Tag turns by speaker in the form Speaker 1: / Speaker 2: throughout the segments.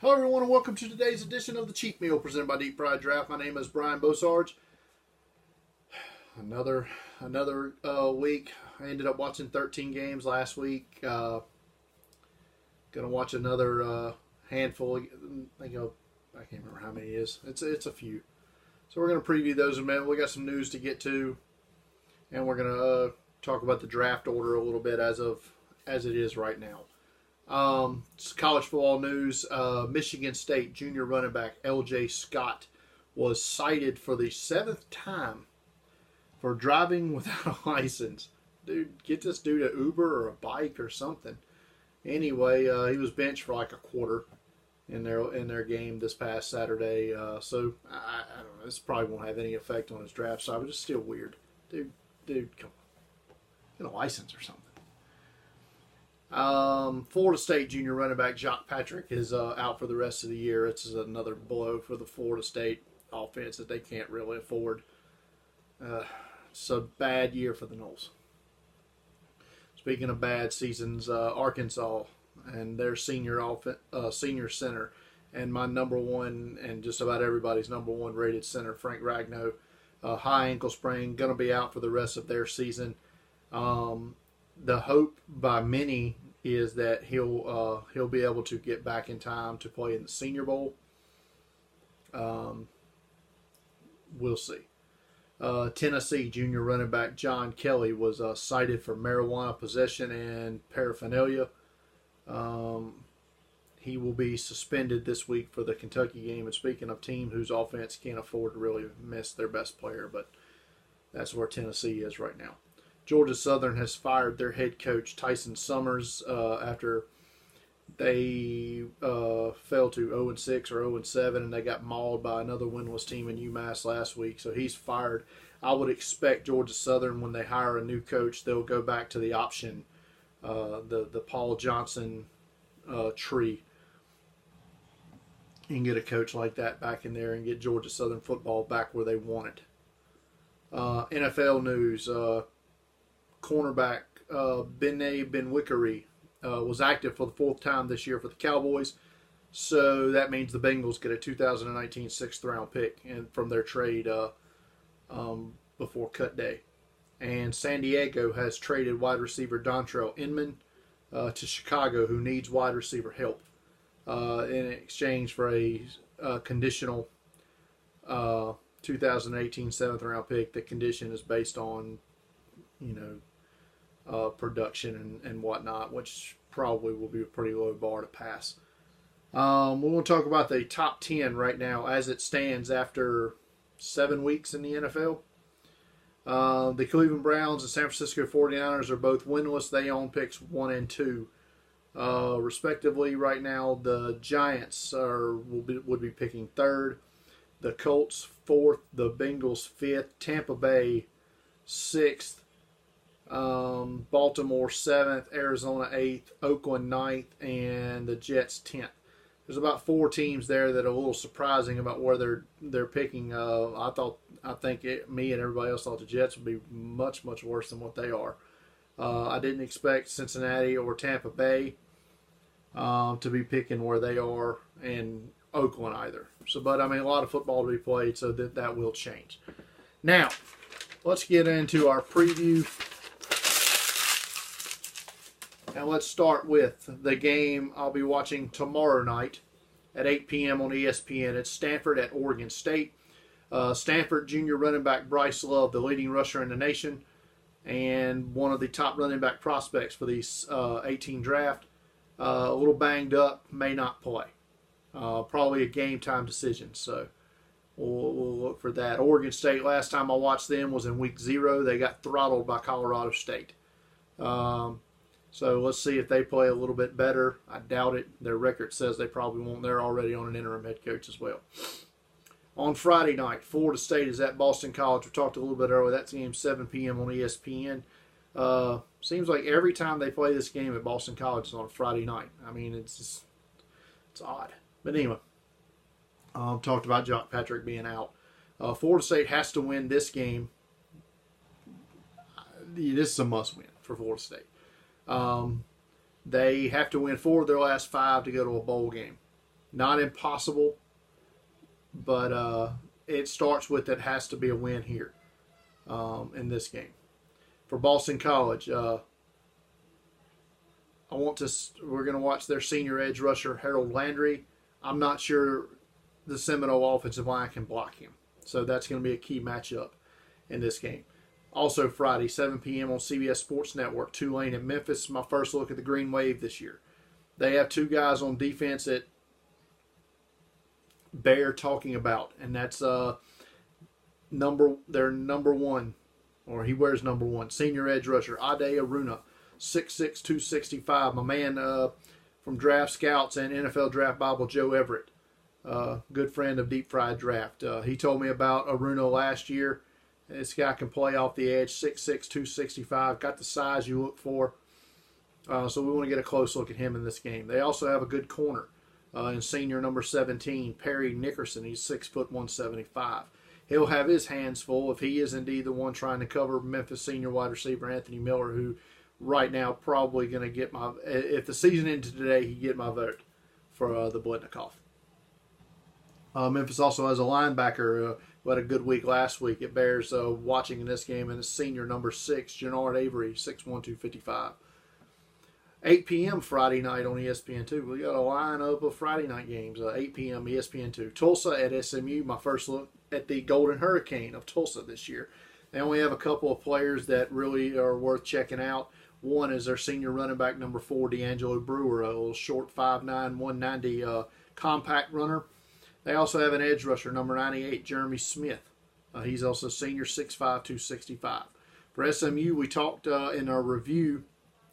Speaker 1: Hello everyone and welcome to today's edition of the Cheat Meal presented by Deep Fried Draft. My name is Brian Bosarge. Another week. I ended up watching 13 games last week. Gonna watch another handful. I can't remember how many it is. It's a few. So we're gonna preview those in a minute. We got some news to get to, and we're gonna talk about the draft order a little bit as it is right now. College football news. Michigan State junior running back L.J. Scott was cited for the 7th time for driving without a license. Dude, get this dude an Uber or a bike or something. Anyway, he was benched for like a quarter in their game this past Saturday. So I don't know. This probably won't have any effect on his draft side, but it's still weird. Dude, come on, get a license or something. Florida State junior running back Jock Patrick is out for the rest of the year. It's another blow for the Florida State offense that they can't really afford. It's a bad year for the Noles. Speaking of bad seasons, Arkansas and their senior center and my number one and just about everybody's number one rated center, Frank Ragnow, high ankle sprain, going to be out for the rest of their season. The hope by many is that he'll be able to get back in time to play in the Senior Bowl. We'll see. Tennessee junior running back John Kelly was cited for marijuana possession and paraphernalia. He will be suspended this week for the Kentucky game. And speaking of team whose offense can't afford to really miss their best player, but that's where Tennessee is right now. Georgia Southern has fired their head coach Tyson Summers after they fell to 0-6 or 0-7, and they got mauled by another winless team in UMass last week. So he's fired. I would expect Georgia Southern, when they hire a new coach, they'll go back to the option, the Paul Johnson tree, and get a coach like that back in there and get Georgia Southern football back where they want it. NFL news. Cornerback Bené Benwickery was active for the 4th time this year for the Cowboys. So that means the Bengals get a 2019 6th round pick from their trade before cut day. And San Diego has traded wide receiver Dontrell Inman to Chicago, who needs wide receiver help, in exchange for a conditional 2018 7th round pick. The condition is based on, production and whatnot, which probably will be a pretty low bar to pass. We want to talk about the top 10 right now as it stands after 7 weeks in the NFL. The Cleveland Browns and San Francisco 49ers are both winless. They own picks 1 and 2, respectively. Right now, the Giants would be picking 3rd, the Colts 4th, the Bengals 5th, Tampa Bay 6th, Baltimore 7th, Arizona 8th, Oakland 9th, and the Jets 10th. There's about 4 teams there that are a little surprising about where they're picking. Me and everybody else thought the Jets would be much, much worse than what they are. I didn't expect Cincinnati or Tampa Bay to be picking where they are, and Oakland either. But a lot of football to be played, so that will change. Now, let's get into our preview. And let's start with the game I'll be watching tomorrow night at 8 p.m. on ESPN. It's Stanford at Oregon State. Stanford junior running back Bryce Love, the leading rusher in the nation, and one of the top running back prospects for the 18 draft. A little banged up, may not play. Probably a game time decision, so we'll look for that. Oregon State, last time I watched them was in week 0. They got throttled by Colorado State. So let's see if they play a little bit better. I doubt it. Their record says they probably won't. They're already on an interim head coach as well. On Friday night, Florida State is at Boston College. We talked a little bit earlier. That's game 7 p.m. on ESPN. Seems like every time they play this game at Boston College is on a Friday night. It's odd. But anyway, talked about Jock Patrick being out. Florida State has to win this game. This is a must-win for Florida State. They have to win 4 of their last 5 to go to a bowl game. Not impossible, but it starts with it has to be a win here in this game. For Boston College, we're going to watch their senior edge rusher, Harold Landry. I'm not sure the Seminole offensive line can block him. So that's going to be a key matchup in this game. Also Friday, 7 p.m. on CBS Sports Network, Tulane at Memphis. My first look at the Green Wave this year. They have two guys on defense that bear talking about, and that's their number one, or he wears number one, senior edge rusher, Ade Aruna, 6'6", 265. My man from Draft Scouts and NFL Draft Bible, Joe Everett, good friend of Deep Fried Draft. He told me about Aruna last year. This guy can play off the edge, 6'6", 265, got the size you look for. So we want to get a close look at him in this game. They also have a good corner in senior number 17, Perry Nickerson. He's 6 foot 175. He'll have his hands full if he is indeed the one trying to cover Memphis senior wide receiver Anthony Miller, who right now probably going to get my, if the season ended today, he'd get my vote for the Blitnikoff. Memphis also has a linebacker who had a good week last week. It bears watching in this game, and it's senior number 6, Jannard Avery, 6'1", 255. 8 p.m. Friday night on ESPN2. We got a lineup of Friday night games. 8 p.m. ESPN2. Tulsa at SMU. My first look at the Golden Hurricane of Tulsa this year. They only have a couple of players that really are worth checking out. One is their senior running back, number 4, D'Angelo Brewer, a little short 5'9", 190 compact runner. They also have an edge rusher, number 98, Jeremy Smith. He's also senior, 6'5", 265. For SMU, we talked in our review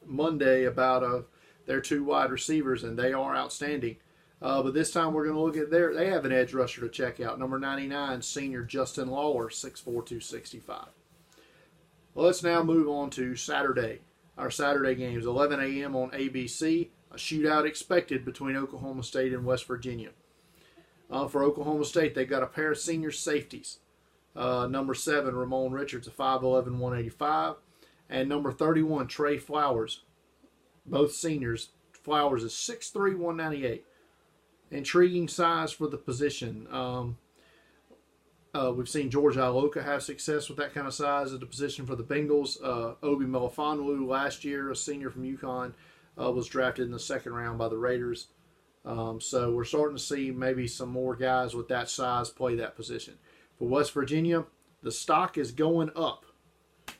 Speaker 1: Monday about their 2 wide receivers, and they are outstanding. But this time we're going to look at they have an edge rusher to check out, number 99, senior Justin Lawler, 6'4", 265. Well, let's now move on to Saturday. Our Saturday games, 11 a.m. on ABC. A shootout expected between Oklahoma State and West Virginia. For Oklahoma State, they've got a pair of senior safeties. Number 7, Ramon Richards, a 5'11", 185. And number 31, Trey Flowers, both seniors. Flowers is 6'3", 198. Intriguing size for the position. We've seen George Iloka have success with that kind of size at the position for the Bengals. Obi Melifonwu last year, a senior from UConn, was drafted in the 2nd round by the Raiders. So we're starting to see maybe some more guys with that size play that position. For West Virginia, the stock is going up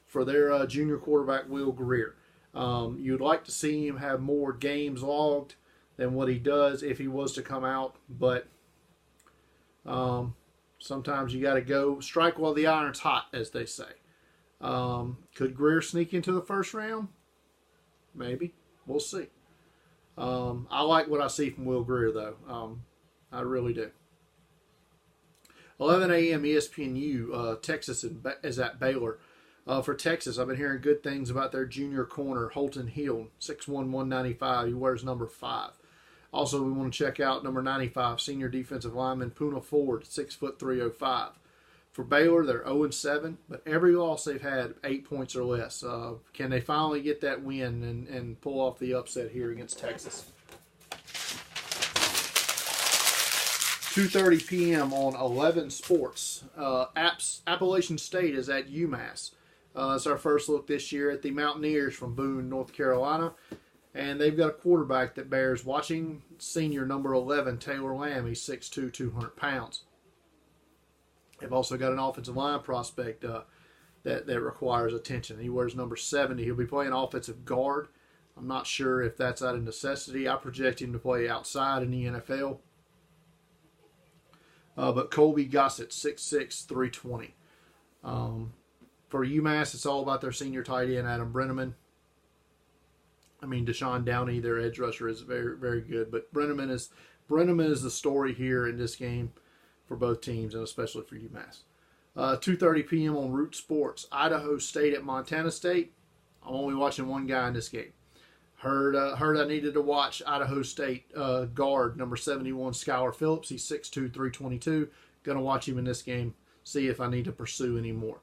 Speaker 1: for their junior quarterback, Will Greer. You'd like to see him have more games logged than what he does if he was to come out, but sometimes you got to go strike while the iron's hot, as they say. Could Greer sneak into the 1st round? Maybe. We'll see. I like what I see from Will Greer, though. I really do. 11 a.m. ESPNU, Texas is at Baylor. For Texas, I've been hearing good things about their junior corner, Holton Hill, 6'1", 195. He wears number 5. Also, we want to check out number 95, senior defensive lineman Poona Ford, 6 foot 305. For Baylor, they're 0-7, but every loss they've had 8 points or less. Can they finally get that win and pull off the upset here against Texas? 2:30 p.m. on 11 Sports. Appalachian State is at UMass. It's our first look this year at the Mountaineers from Boone, North Carolina. And they've got a quarterback that bears watching, senior number 11, Taylor Lamb. He's 6'2", 200 pounds. They've also got an offensive line prospect that requires attention. He wears number 70. He'll be playing offensive guard. I'm not sure if that's out of necessity. I project him to play outside in the NFL. But Colby Gossett, 6'6", 320. For UMass, it's all about their senior tight end, Adam Brenneman. I mean, Deshaun Downey, their edge rusher, is very, very good. But Brenneman is the story here in this game for both teams, and especially for UMass. 2:30 p.m. on Root Sports. Idaho State at Montana State. I'm only watching one guy in this game. Heard I needed to watch Idaho State guard, number 71, Skylar Phillips. He's 6'2", 322. Going to watch him in this game, see if I need to pursue any more.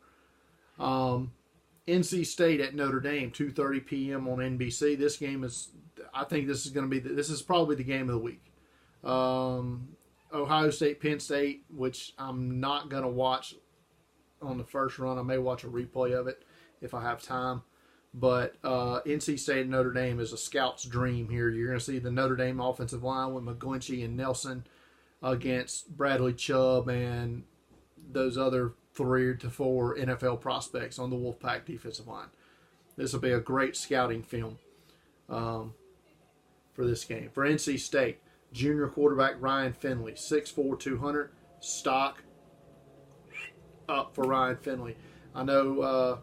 Speaker 1: NC State at Notre Dame, 2:30 p.m. on NBC. This game is, I think this is going to be, this is probably the game of the week. Ohio State, Penn State, which I'm not going to watch on the first run. I may watch a replay of it if I have time. But NC State and Notre Dame is a scout's dream here. You're going to see the Notre Dame offensive line with McGlinchey and Nelson against Bradley Chubb and those other 3 to 4 NFL prospects on the Wolfpack defensive line. This will be a great scouting film for this game. For NC State, junior quarterback Ryan Finley, 6'4", 200, stock up for Ryan Finley. I know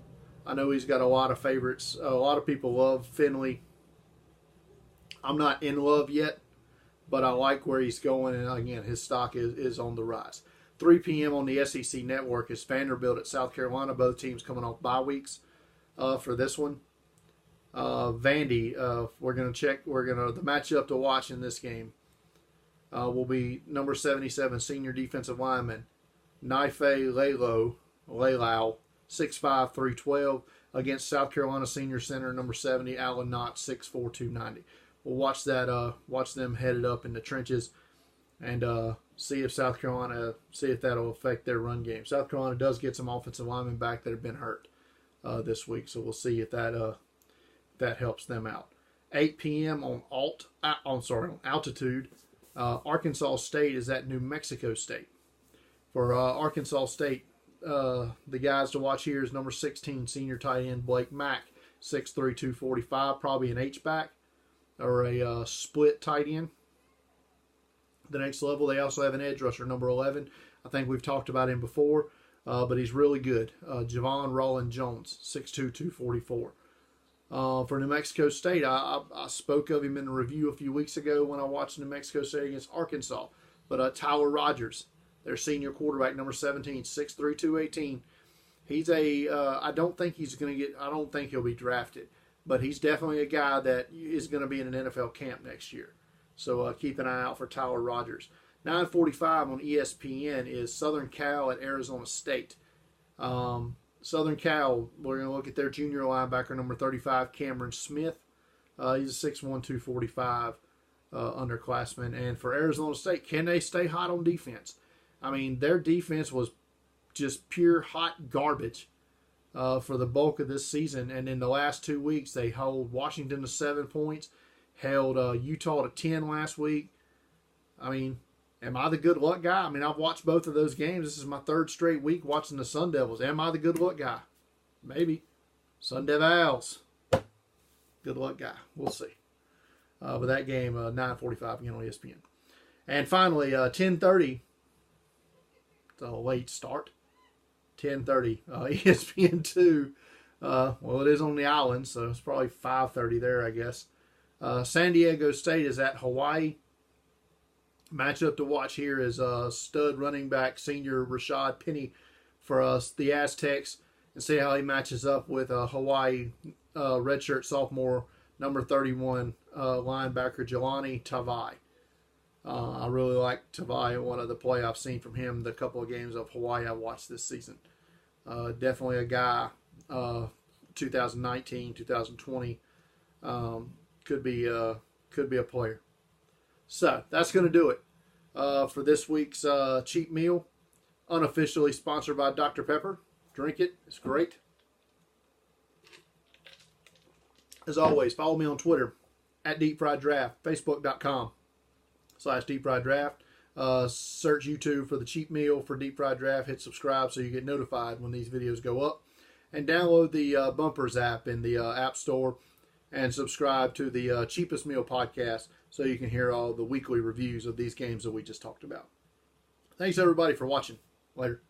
Speaker 1: he's got a lot of favorites. A lot of people love Finley. I'm not in love yet, but I like where he's going, and again, his stock is on the rise. 3 p.m. on the SEC Network is Vanderbilt at South Carolina. Both teams coming off bye weeks for this one. Vandy, we're going to check. The matchup to watch in this game will be number 77 senior defensive lineman Naife Lelau, 6'5", 312, against South Carolina senior center number 70 Alan Knott, 6'4", 290. We'll watch that. Watch them headed up in the trenches, and see if that'll affect their run game. South Carolina does get some offensive linemen back that have been hurt this week, so we'll see if that helps them out. 8 p.m. on altitude. Arkansas State is at New Mexico State. For Arkansas State, the guys to watch here is number 16 senior tight end Blake Mack, 6'3", 245, probably an H-back or a split tight end. The next level, they also have an edge rusher, number 11. I think we've talked about him before, but he's really good. Javon Rollin Jones, 6'2", 244. For New Mexico State, I spoke of him in a review a few weeks ago when I watched New Mexico State against Arkansas. But Tyler Rogers, their senior quarterback, number 17, 6'3", 218. He's I don't think he'll be drafted, but he's definitely a guy that is going to be in an NFL camp next year. So keep an eye out for Tyler Rogers. 9:45 on ESPN is Southern Cal at Arizona State. Southern Cal, we're going to look at their junior linebacker, number 35, Cameron Smith. He's a 6'1", 245 underclassman. And for Arizona State, can they stay hot on defense? I mean, their defense was just pure hot garbage for the bulk of this season. And in the last 2 weeks, they held Washington to 7 points, held Utah to 10 last week. I mean, am I the good luck guy? I mean, I've watched both of those games. This is my 3rd straight week watching the Sun Devils. Am I the good luck guy? Maybe. Sun Devils. Good luck guy. We'll see. But that game, 9:45 again on ESPN. And finally, 10:30. It's a late start. 10:30. ESPN2. Well, it is on the island, so it's probably 5:30 there, I guess. San Diego State is at Hawaii. Matchup to watch here is stud running back senior Rashad Penny for us, the Aztecs, and see how he matches up with Hawaii redshirt sophomore number 31 linebacker Jelani Tavai. I really like Tavai. One of the play I've seen from him, the couple of games of Hawaii I watched this season. Definitely a guy. 2019, 2020 could be a player. So that's going to do it for this week's cheap meal, unofficially sponsored by Dr. Pepper. Drink it; it's great. As always, follow me on Twitter at Deep Fried Draft, Facebook.com/Deep Fried Draft. Search YouTube for the cheap meal for Deep Fried Draft. Hit subscribe so you get notified when these videos go up. And download the Bumpers app in the App Store and subscribe to the Cheapest Meal podcast so you can hear all the weekly reviews of these games that we just talked about. Thanks, everybody, for watching. Later.